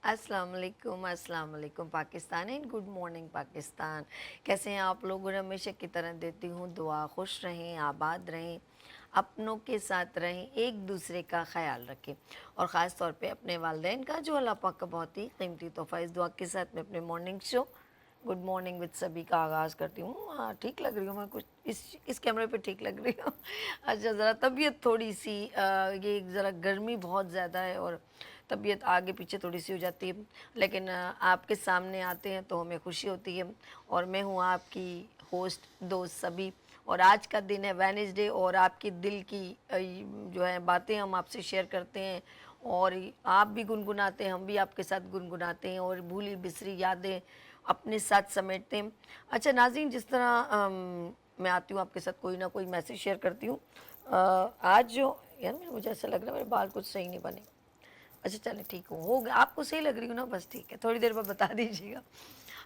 अस्सलाम वालेकुम Pakistan and good morning Pakistan. कैसे हैं आप लोग? और हमेशा की तरह देती हूँ दुआ, खुश रहें, आबाद रहें, अपनों के साथ रहें, एक दूसरे का ख्याल रखें और ख़ास तौर पे अपने वालिदैन का, जो अल्लाह पाक का बहुत ही कीमती तोहफ़ा। इस दुआ के साथ मैं अपने morning show good morning with सभी का आगाज़ करती हूँ। हाँ, ठीक लग रही हूँ मैं, कुछ इस कैमरे पे ठीक लग रही हूँ। अच्छा, ज़रा तबीयत थोड़ी सी ये ज़रा गर्मी बहुत ज़्यादा है और तबीयत आगे पीछे थोड़ी सी हो जाती है, लेकिन आपके सामने आते हैं तो हमें खुशी होती है। और मैं हूँ आपकी होस्ट दोस्त सभी, और आज का दिन है वेडनेसडे, और आपकी दिल की जो है बातें हम आपसे शेयर करते हैं, और आप भी गुनगुनाते हैं, हम भी आपके साथ गुनगुनाते हैं और भूली बिसरी यादें अपने साथ समेटते हैं। अच्छा नाज़रीन, जिस तरह मैं आती हूँ आपके साथ कोई ना कोई मैसेज शेयर करती हूँ। आज जो यार मुझे ऐसा लग रहा है मेरे बाल कुछ सही नहीं बने। अच्छा चलें, ठीक हो गया, आपको सही लग रही हूँ ना, बस ठीक है, थोड़ी देर बाद बता दीजिएगा।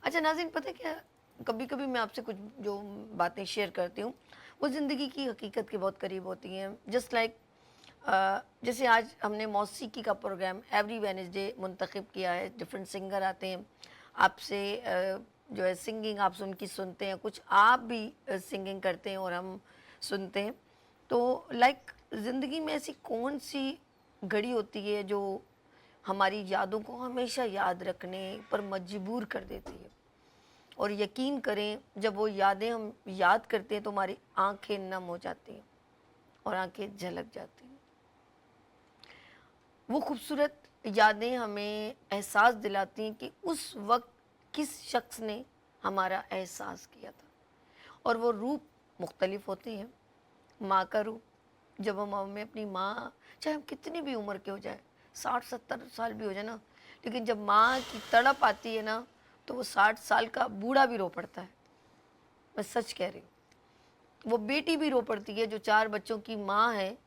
अच्छा नाज़रीन, पता है क्या, कभी कभी मैं आपसे कुछ जो बातें शेयर करती हूँ वो ज़िंदगी की हकीकत के बहुत करीब होती हैं। जस्ट लाइक जैसे आज हमने मौसीकी का प्रोग्राम एवरी वेडनेसडे मुंतखब किया है, डिफरेंट सिंगर आते हैं आपसे जो है सिंगिंग आप उनकी सुनते हैं, कुछ आप भी सिंगिंग करते हैं और हम सुनते हैं। तो लाइक ज़िंदगी में ऐसी कौन सी घड़ी होती है जो हमारी यादों को हमेशा याद रखने पर मजबूर कर देती है, और यकीन करें जब वो यादें हम याद करते हैं तो हमारी आंखें नम हो जाती हैं और आंखें झलक जाती हैं। वो खूबसूरत यादें हमें एहसास दिलाती हैं कि उस वक्त किस शख्स ने हमारा एहसास किया था, और वो रूप मुख्तलिफ होते हैं। माँ का रूप, जब हम हमें अपनी माँ, चाहे हम कितनी भी उम्र के हो जाए, 60-70 साल भी हो जाए ना, लेकिन जब माँ की तड़प आती है ना, तो वो 60 साल का बूढ़ा भी रो पड़ता है। मैं सच कह रही हूँ। वो बेटी भी रो पड़ती है जो 4 बच्चों की माँ है,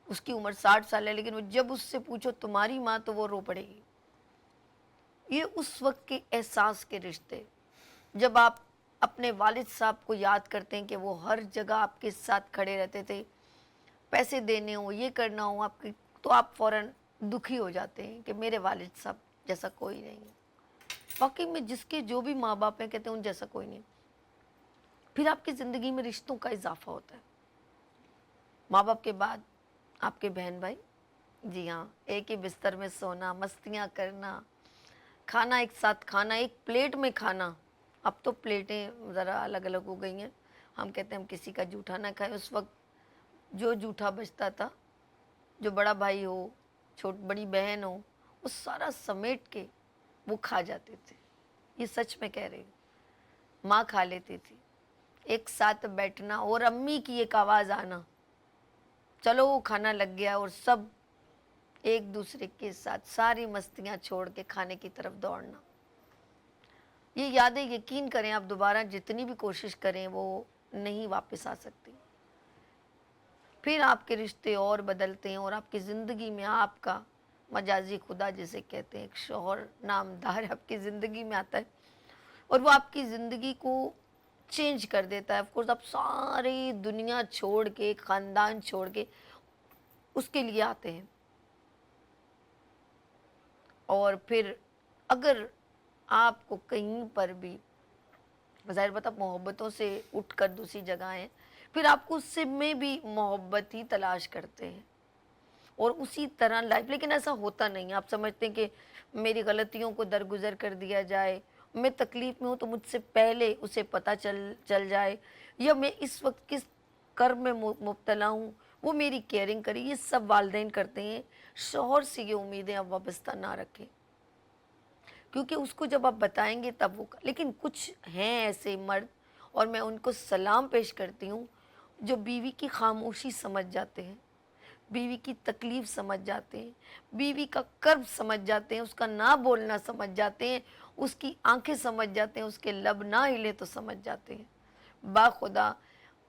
उसकी उम्र 60 साल है, लेकिन वो जब उससे पूछो तुम्हारी माँ, तो वो रो पड़ेगी। ये उस वक्त के एहसास के रिश्ते, जब आप अपने वालिद साहब को याद करते हैं कि वो हर जगह आपके साथ खड़े रहते थे, पैसे देने हो, ये करना हो आपकी, तो आप फ़ौरन दुखी हो जाते हैं कि मेरे वालिद साहब जैसा कोई नहीं है। वाकई में जिसके जो भी माँ बाप हैं, कहते हैं उन जैसा कोई नहीं। फिर आपकी ज़िंदगी में रिश्तों का इजाफा होता है। माँ बाप के बाद आपके बहन भाई, जी हाँ, एक ही बिस्तर में सोना, मस्तियाँ करना, खाना एक साथ खाना, एक प्लेट में खाना। अब तो प्लेटें ज़रा अलग अलग हो गई हैं, हम कहते हैं हम किसी का जूठा ना खाएं। उस वक्त जो जूठा बचता था, जो बड़ा भाई हो, बड़ी बहन हो, वो सारा समेट के वो खा जाते थे। ये सच में कह रही हूँ। माँ खा लेती थी, एक साथ बैठना और अम्मी की एक आवाज़ आना, चलो वो खाना लग गया, और सब एक दूसरे के साथ सारी मस्तियाँ छोड़ के खाने की तरफ दौड़ना। ये यादें यकीन करें आप दोबारा जितनी भी कोशिश करें वो नहीं वापस आ सकती। फिर आपके रिश्ते और बदलते हैं और आपकी ज़िंदगी में आपका मजाजी खुदा जिसे कहते हैं, एक शौहर नामदार आपकी ज़िंदगी में आता है, और वो आपकी ज़िंदगी को चेंज कर देता है। ऑफ कोर्स आप सारी दुनिया छोड़ के, ख़ानदान छोड़ के उसके लिए आते हैं, और फिर अगर आपको कहीं पर भी ज़ाहिर बात आप मोहब्बतों से उठकर दूसरी जगह आएँ, फिर आपको उससे में भी मोहब्बत ही तलाश करते हैं और उसी तरह लाइफ, लेकिन ऐसा होता नहीं है। आप समझते हैं कि मेरी गलतियों को दरगुजर कर दिया जाए, मैं तकलीफ़ में हूँ तो मुझसे पहले उसे पता चल चल जाए, या मैं इस वक्त किस कर्म में मुब्तला हूँ वो मेरी केयरिंग करे। ये सब वालिदैन करते हैं। शौहर से ये उम्मीदें आप वाबस्ता ना रखें, क्योंकि उसको जब आप बताएंगे तब वो लेकिन कुछ हैं ऐसे मर्द, और मैं उनको सलाम पेश करती हूँ, जो बीवी की खामोशी समझ जाते हैं, बीवी की तकलीफ़ समझ जाते हैं, बीवी का कर्ब समझ जाते हैं, उसका ना बोलना समझ जाते हैं, उसकी आंखें समझ जाते हैं, उसके लब ना हिले तो समझ जाते हैं। बाखुदा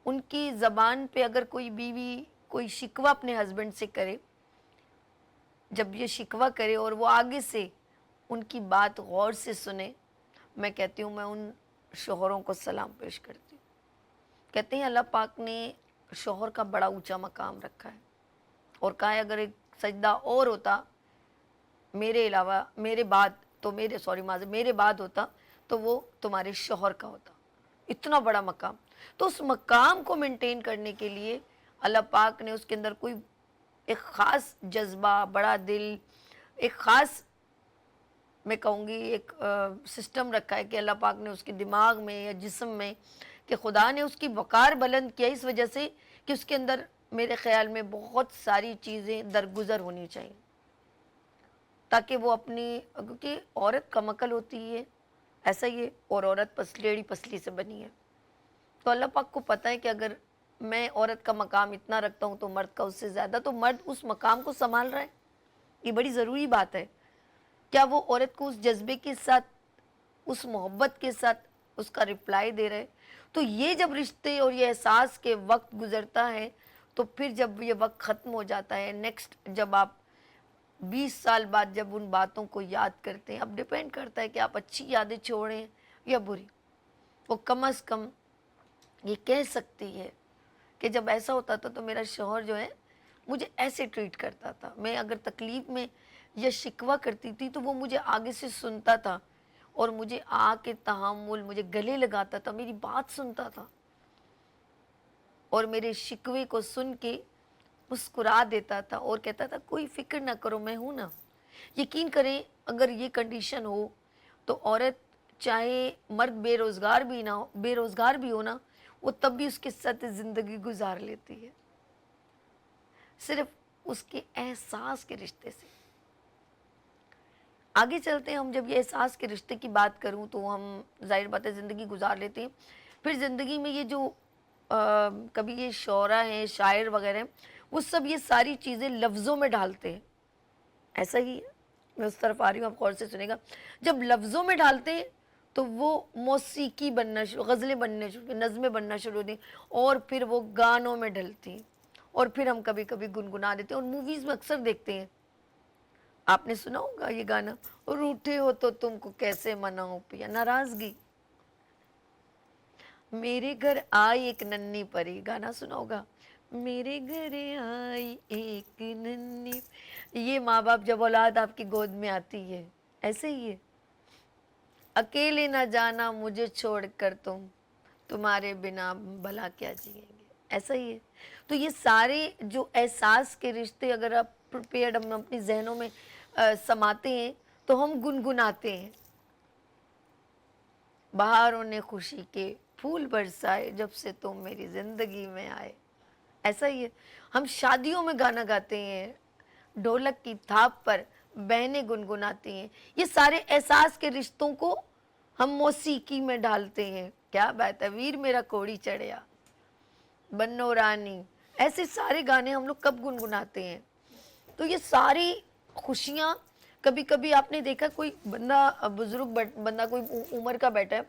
उनकी ज़बान पे अगर कोई बीवी कोई शिकवा अपने हस्बैंड से करे, जब ये शिकवा करे और वो आगे से उनकी बात गौर से सुने, मैं कहती हूँ मैं उन शौहरों को सलाम पेश करती हूँ। कहते हैं अल्लाह पाक ने शौहर का बड़ा ऊंचा मकाम रखा है, और कहा है अगर एक सजदा और होता मेरे अलावा, मेरे बाद, تو میرے بعد ہوتا تو وہ تمہارے شوہر کا ہوتا. اتنا بڑا مقام. تو اس مقام کو مینٹین کرنے کے لیے اللہ پاک نے اس کے اندر کوئی ایک خاص جذبہ, بڑا دل, ایک خاص میں کہوں گی ایک سسٹم رکھا ہے کہ اللہ پاک نے اس کے دماغ میں یا جسم میں, کہ خدا نے اس کی وقار بلند کیا اس وجہ سے کہ اس کے اندر میرے خیال میں بہت ساری چیزیں درگزر ہونی چاہیے, تاکہ وہ اپنی, کیونکہ عورت کم عقل ہوتی ہے ایسا ہی ہے, اور عورت پسلیڑی پسلی سے بنی ہے. تو اللہ پاک کو پتہ ہے کہ اگر میں عورت کا مقام اتنا رکھتا ہوں تو مرد کا اس سے زیادہ, تو مرد اس مقام کو سنبھال رہا ہے. یہ بڑی ضروری بات ہے. کیا وہ عورت کو اس جذبے کے ساتھ, اس محبت کے ساتھ اس کا رپلائی دے رہے؟ تو یہ جب رشتے اور یہ احساس کے وقت گزرتا ہے, تو پھر جب یہ وقت ختم ہو جاتا ہے, نیکسٹ جب آپ 20 سال بعد جب ان باتوں کو یاد کرتے ہیں, اب ڈیپینڈ کرتا ہے کہ آپ اچھی یادیں چھوڑیں یا بری. وہ کم از کم یہ کہہ سکتی ہے کہ جب ایسا ہوتا تھا تو میرا شوہر جو ہے مجھے ایسے ٹریٹ کرتا تھا, میں اگر تکلیف میں یا شکوہ کرتی تھی تو وہ مجھے آگے سے سنتا تھا اور مجھے آ کے تحمل, مجھے گلے لگاتا تھا, میری بات سنتا تھا اور میرے شکوے کو سن کے مسکرا دیتا تھا اور کہتا تھا کوئی فکر نہ کرو, میں ہوں نا. یقین کریں اگر یہ کنڈیشن ہو تو عورت چاہے مرد بے روزگار بھی ہو نا, وہ تب بھی اس کے ساتھ زندگی گزار لیتی ہے, صرف اس کے احساس کے رشتے سے. آگے چلتے ہیں ہم, جب یہ احساس کے رشتے کی بات کروں تو ہم ظاہر بات ہے زندگی گزار لیتے ہیں. پھر زندگی میں یہ جو کبھی یہ شعرا ہیں, شاعر وغیرہ ہیں, وہ سب یہ ساری چیزیں لفظوں میں ڈالتے ہیں. ایسا ہی ہے, میں اس طرف آ رہی ہوں, آپ غور سے سنیں گا. جب لفظوں میں ڈالتے ہیں تو وہ موسیقی بننا شروع, غزلیں بننے شروع, نظمیں بننا شروع ہوتی ہیں, اور پھر وہ گانوں میں ڈلتی ہیں, اور پھر ہم کبھی کبھی گنگنا دیتے ہیں. اور موویز میں اکثر دیکھتے ہیں, آپ نے سنا ہوگا یہ گانا, روٹھے ہو تو تم کو کیسے مناؤں پیا, ناراضگی. میرے گھر آئی ایک ننھی پری, گانا سنا ہوگا, میرے گھر آئی ایک ننھی. یہ ماں باپ جب اولاد آپ کی گود میں آتی ہے ایسے ہی ہے, اکیلے نہ جانا مجھے چھوڑ کر تم, تمہارے بنا بھلا کیا جئیں گے, ایسا ہی ہے. تو یہ سارے جو احساس کے رشتے اگر آپ پریپیئرڈ ہم اپنی ذہنوں میں سماتے ہیں تو ہم گنگناتے ہیں. بہاروں نے خوشی کے پھول برسائے جب سے تم میری زندگی میں آئے, ایسا ہی ہے. ہم شادیوں میں گانا گاتے ہیں, ڈھولک کی تھاپ پر بہنیں گنگناتی ہیں. یہ سارے احساس کے رشتوں کو ہم موسیقی میں ڈالتے ہیں. کیا بات ہے, ویر میرا کوڑی چڑھیا, بنو رانی, ایسے سارے گانے ہم لوگ کب گنگناتے ہیں. تو یہ ساری خوشیاں, کبھی کبھی آپ نے دیکھا کوئی بندہ, بزرگ بندہ, کوئی عمر کا بیٹا ہے,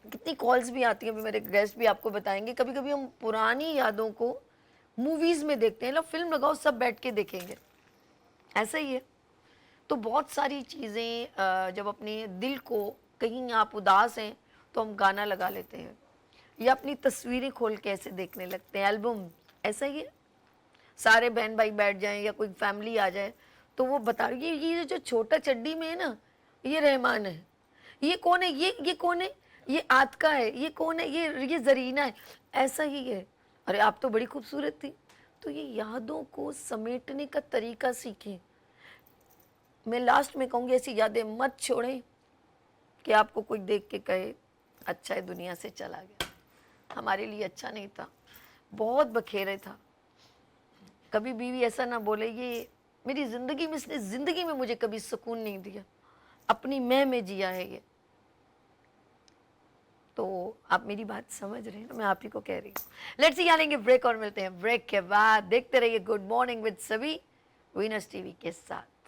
کتنی کالز بھی آتی ہیں, ابھی میرے گیسٹ بھی آپ کو بتائیں گے, کبھی کبھی ہم پرانی یادوں کو موویز میں دیکھتے ہیں. فلم لگاؤ سب بیٹھ کے دیکھیں گے, ایسا ہی ہے. تو بہت ساری چیزیں, جب اپنے دل کو کہیں آپ اداس ہیں تو ہم گانا لگا لیتے ہیں, یا اپنی تصویریں کھول کے ایسے دیکھنے لگتے ہیں, البم, ایسا ہی ہے. سارے بہن بھائی بیٹھ جائیں یا کوئی فیملی آ جائے تو وہ بتا رہی ہے یہ جو چھوٹا چڈی میں ہے نا, یہ رحمان ہے, یہ کون ہے, یہ کون ہے, یہ آتکا ہے, یہ کون ہے, یہ زرینہ ہے, ایسا ہی ہے. ارے آپ تو بڑی خوبصورت تھی. تو یہ یادوں کو سمیٹنے کا طریقہ سیکھیں. میں لاسٹ میں کہوں گی ایسی یادیں مت چھوڑیں کہ آپ کو کوئی دیکھ کے کہے اچھا ہے دنیا سے چلا گیا, ہمارے لیے اچھا نہیں تھا, بہت بکھیرے تھا. کبھی بیوی ایسا نہ بولے یہ میری زندگی میں, اس نے زندگی میں مجھے کبھی سکون نہیں دیا, اپنی میں جیا ہے یہ. تو آپ میری بات سمجھ رہے ہیں, میں آپ ہی کو کہہ رہی ہوں. لیٹس سی, یہاں لیں گے بریک اور ملتے ہیں بریک کے بعد. دیکھتے رہیے گڈ مارننگ ود سبھی, وینس ٹی وی کے ساتھ.